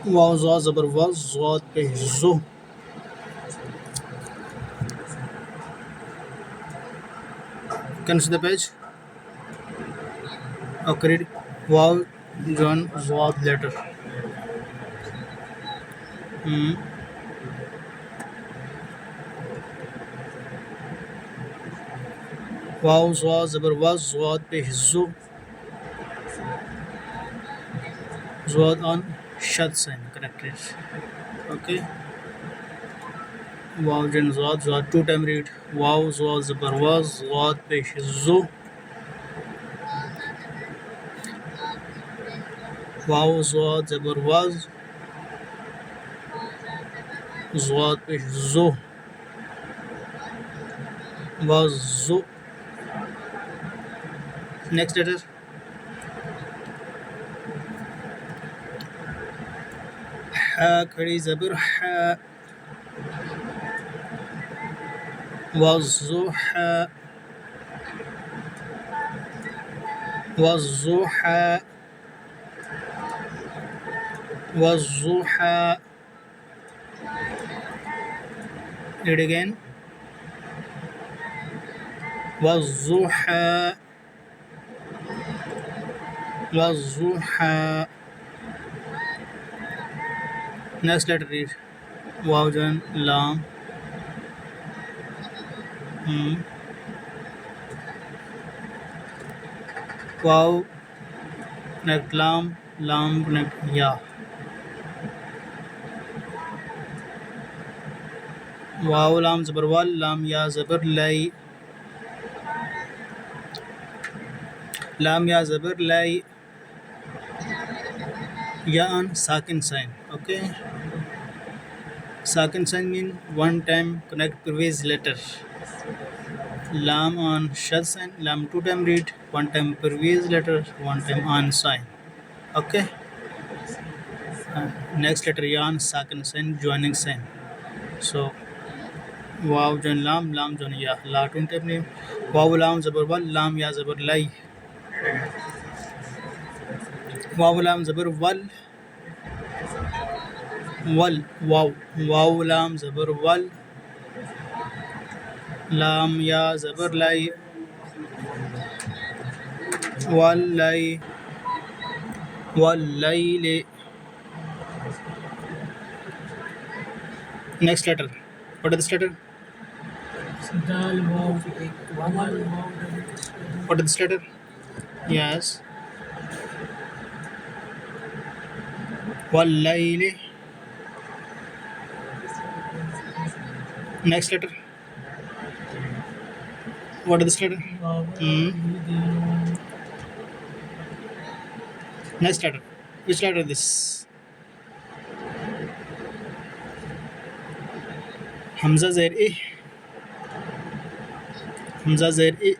واو ظا زبر واز ضاد به زو. Can you see the page? Okay, read. Wow John ضاد letter. Hmm. واو ظا زبر واز ضاد به زو. ضاد on shad sign corrected. Okay. Wow John ضاد two time read. Wow ظا زبر واز ضاد به زو. واو ضاد زبر واز ضاد به زو. واز زو. Next letter. حا کړي زبر حا. والضحى والضحى والضحى. Read again. والضحى والضحى. Next letter read. واو جن لام. واو connect لام. لام connect يا. واو لام زبر وال. لام يا زبر لي. لام يا زبر لي. Ya on sakin sign. Okay. Sakin sign mean one time connect previous letter. Lam on shad sign. Lam two time read. One time previous letter. One time on sign. Okay. Next letter ya on sakin sign joining sign. So wow join lam. Lam join ya. La two time name. Wow lam zabar wal. Lam ya zabar lai. Wow lam zabar wal. Wal wow. Wow lam zabar wal. لام يا زبر لاي. واللي والليل. Next letter. What is this letter? What is this letter? Yes. والليل. Next letter. What is this letter? Next letter. Which letter is this? Hamza Zair E. Hamza Zair E.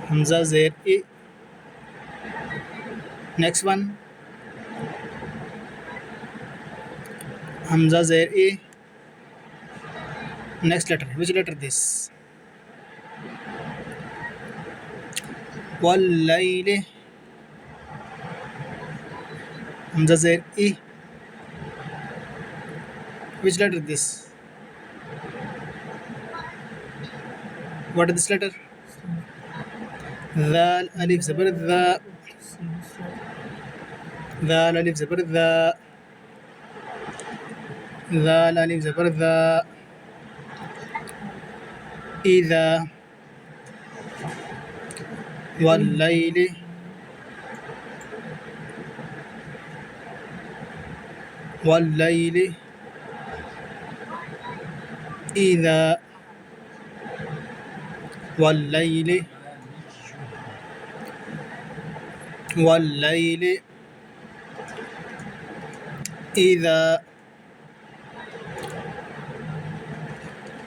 Hamza Zair E. Next one. Hamza Zair E. Next letter. Which letter is this? والليل. Hamza Zair E. Which letter is this? What is this letter? ذال ألف زبر ذا. ذال ألف زبر ذا. ذال ألف زبر ذا. إذا. والليل. والليل إذا. والليل. والليل إذا.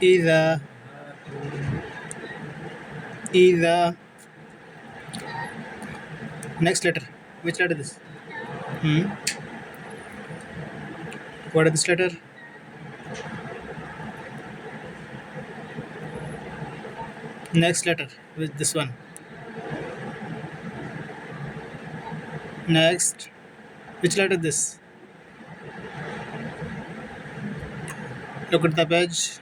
إذا. إذا. Next letter. Which letter is this? What is this letter? Next letter. With this one. Next. Which letter this? Look at the page.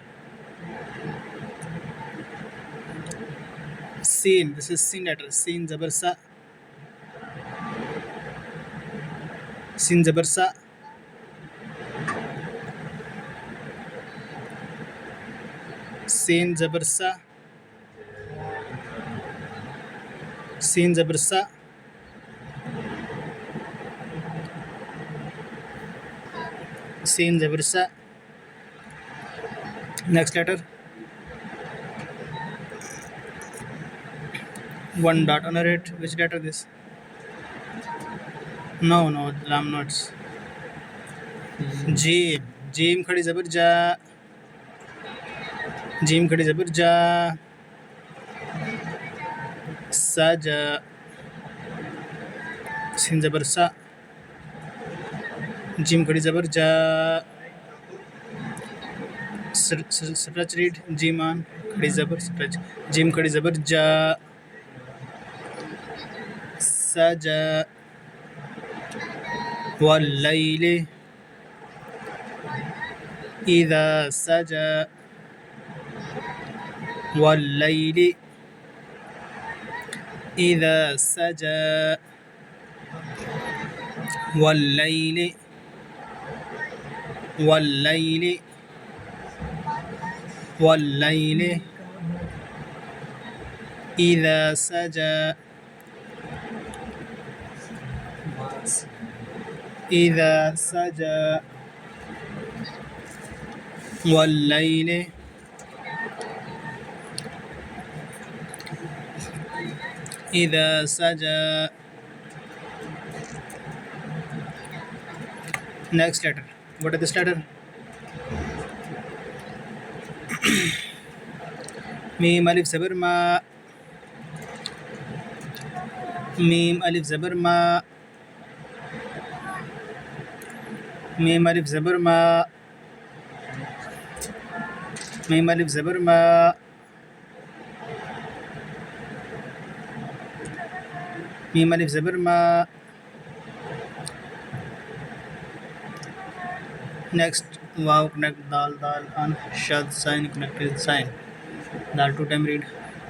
Sin. This is sin letter. Sin zabar sa. Sin zabar sa. Sin zabar sa. Sin zabar sa. Sin zabar sa. Next letter. One dot on it. Which letter this? No, lam notes. Jim. Jim khadi zabar ja. Jim khadi zabar ja. Saja. Sin zabar sa. Jim khadi zabar ja. Stretch read. Jim on khadi zabar stretch. Jim khadi zabar ja. Saja. والليل إذا سجى والليل إذا سجى والليل والليل والليل إذا سجى إذا سجى والليل إذا سجى. Next letter. What is this letter? ميم ألف زبر ما. ميم ألف زبر ما. ميم ألف زبر ما. ميم ألف زبر ما. ميم ألف زبر ما. Next, wow connect dal dal on shad sign connected sign. Dal two time read.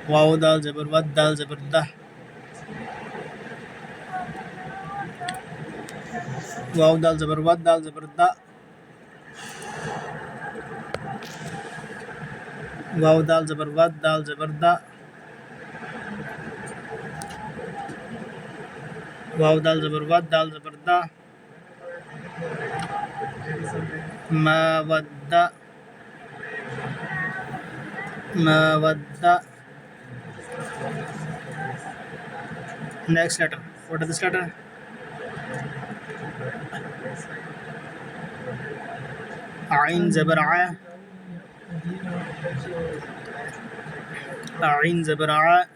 Wow dal zabar wad dal zabar da. Wow dal zabar wad dal zabar da. Wow dal zabar wad dal zabar da. Wow dal zabar wad dal zabar da. Mawadda. Mawadda. Next letter. What is this letter? Ain zabar a. Ain zabar a.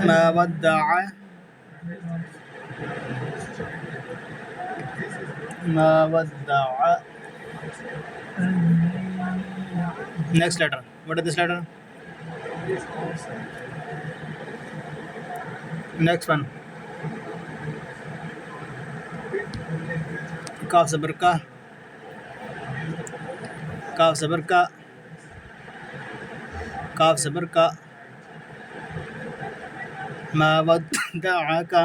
Mawadda. Mawadda. Next letter. What is this letter? Next one. Kaf zabar ka. Kaf zabar ka. Kaf zabar ka. Mawadda'aka.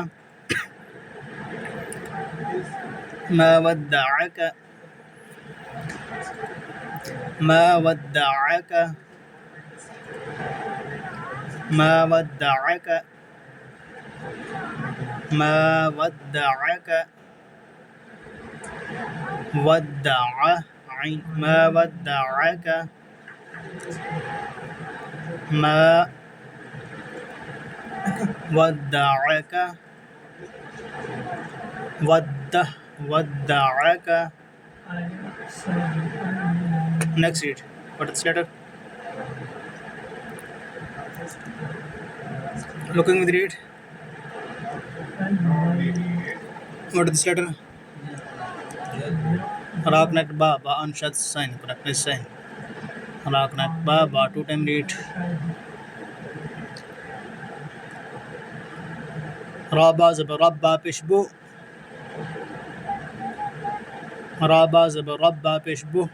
Mawadda'aka. Mawadda'aka. Mawadda'aka. Mawadda'aka. Wadda'a. Mawadda'aka. ما ودعك ودعك. Next read. What is the letter? Looking with read. What is this letter? Ra connect ba on shad sign. Correct sign. Ra connect ba two time read. رابا زبر ربا پیش بو. رابا زبر ربا پیش بو.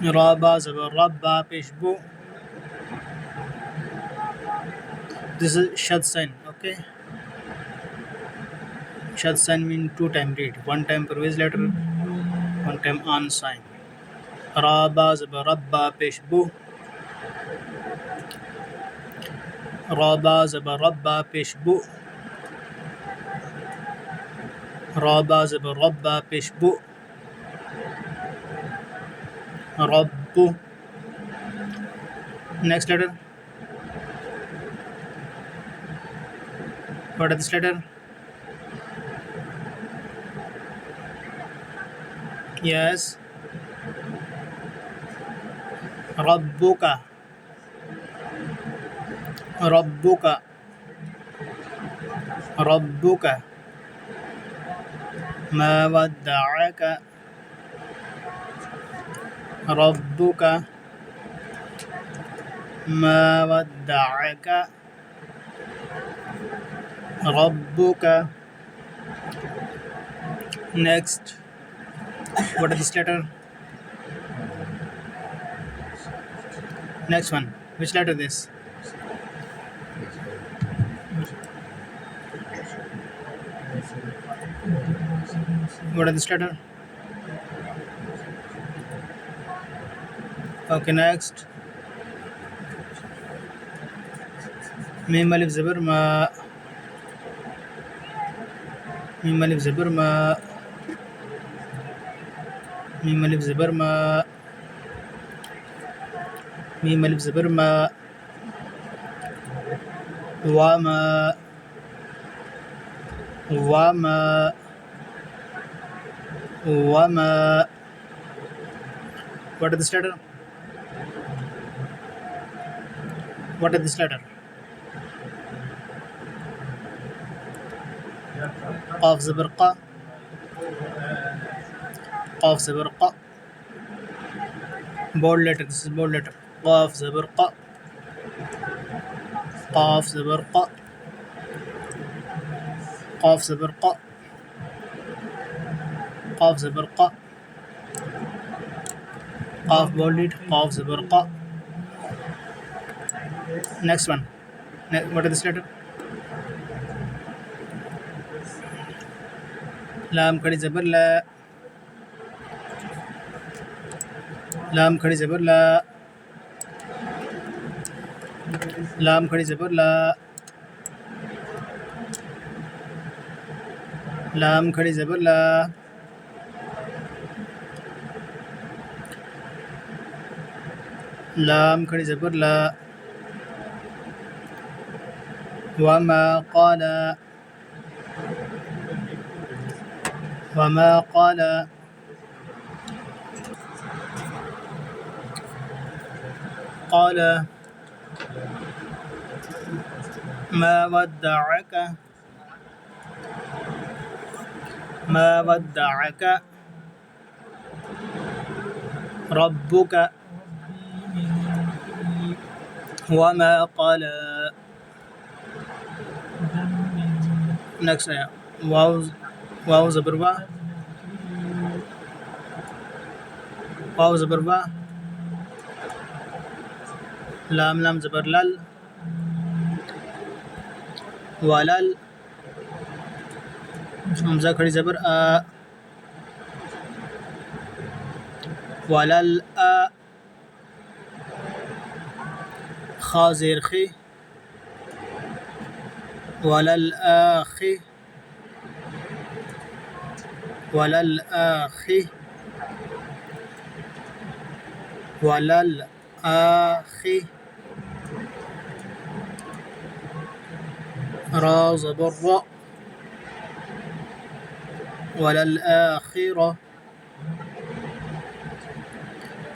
رابا زبر ربا پیش بو. This is shad sign. Okay. Shad sign mean two time read. One time previous letter, one time on sign. Raba zaba rabba pesh bu. Raba zaba rabba pesh bu. Raba zaba rabba pesh bu. Rabbu. Next letter. What is this letter? Yes. Rabbuka. Rabbuka. Rabbuka. ما ودعك ربك ما ودعك ربك. Next. What is this letter? Next one. Which letter is this? What is this letter? Okay, next. Mim alif zabar ma. Mim alif zabar ma. Mim alif zabar ma. Mim alif zabar ma. Wama. Wama. Wama. What is this letter? What is this letter? قاف زبر قا. قاف زبر قا. Bold letter. This is bold letter. قاف زبر قا. قاف زبر قا. قاف زبر قا. قاف زبر قا. قاف bolded. قاف زبر قا. Next one. What is this letter? لام खड़ी जबर ला. لام खड़ी जबर ला. لام खड़ी जबर ला. لام खड़ी जबर ला. لام खड़ी जबर ला. وما قال. وما قال. قال ما ودعك. ما ودعك ربك وما قال. Next ayah. واو زبر وا. واو زبر وا. لام لام زبر لل. ولل. همزة खड़ी زبر आ. ولل आ. خا زير خي. ولل آخي. ولل آخي. ولل آخي. را زبر را. وللآخرة.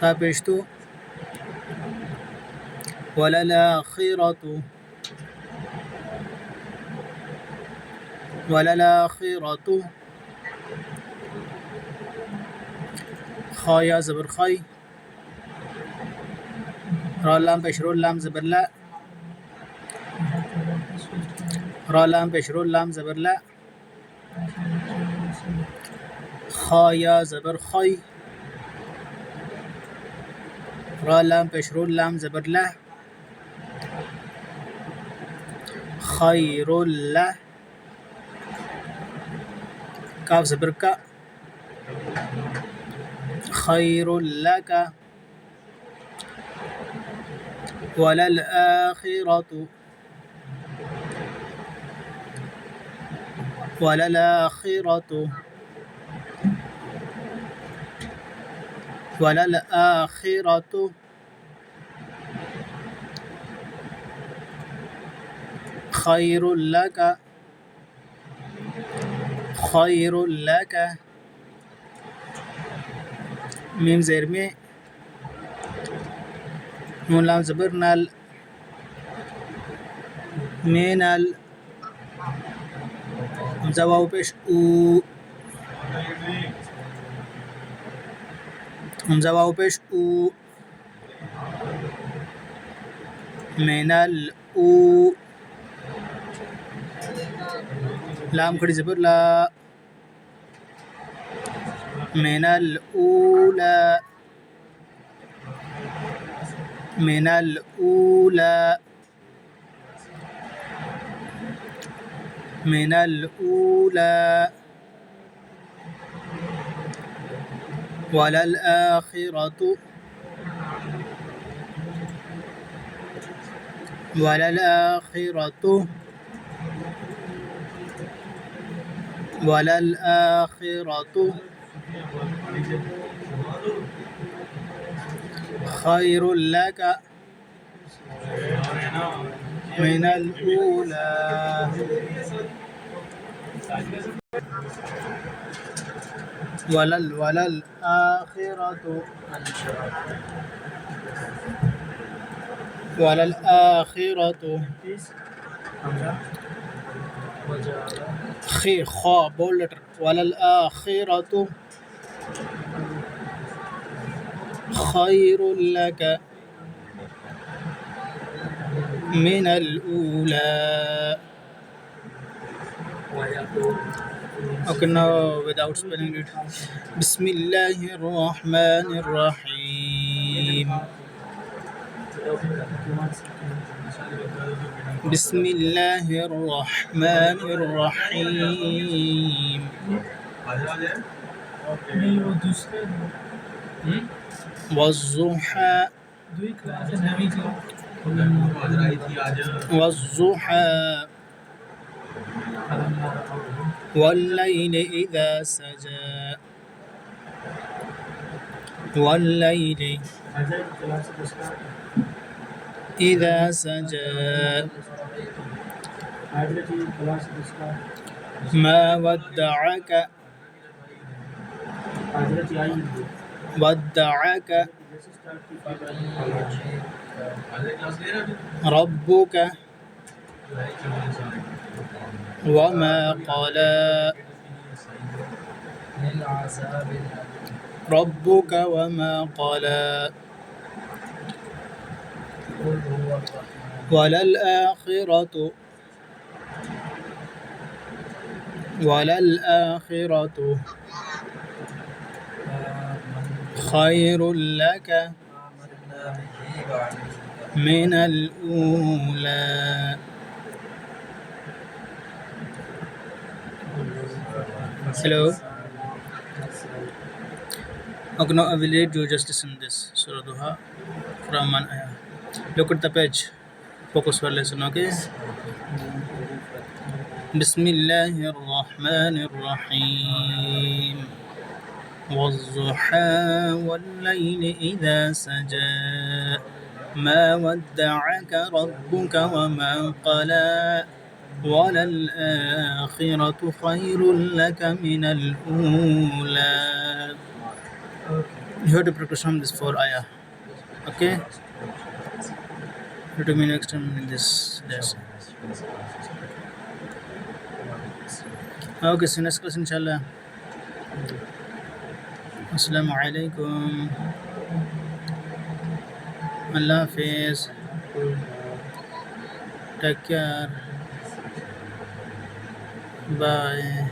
فبشتو. وللآخرة. وللآخرة. خايا زبر خاي. را لام بشرو لام زبر لا. را لام پیش رو لام زبر لا. خا یا زبر خی. را لام پیش رو لام زبر لا. خیر الله. کاف زبر کا. خیر لك. وللآخرة. وللآخرة. وللآخرة خير لك. خير لك. ميم زير مي. نون لام زبر نال. مينال. همزة واو پیش او. همزة واو پیش او. مينال او. لام کھڑی زبر لا. من الأولى. من الأولى. من الأولى. وللآخرة. وللآخرة. وللآخرة خير لك من الأولى. وللآخرة. وللآخرة. خي خا بول لتر. وللآخرة خير لك من الأولى. Okay, now without spelling it. بسم الله الرحمن الرحيم. بسم الله الرحمن الرحيم. والضحى. والضحى. والليل إذا سجى. والليل إذا سجى. ما ودعك. ودعك ربك وما قلى. ربك وما قلى. وللآخرة. وللآخرة خير لك من الأولى. Hello. Okay, now I will read you. Just listen this Surah Duha from one ayah. Look at the page. Focus for lesson. Okay. بسم الله الرحمن الرحيم. والضحى والليل إذا سجى. ما ودعك ربك وما قلى. وللآخرة خير لك من الأولى. You have to practice from this 4 ayah. Okay? You have to be next time in this lesson. Okay, see you next class inshallah. Assalamu alaikum. Allah Hafiz. Take care. Bye.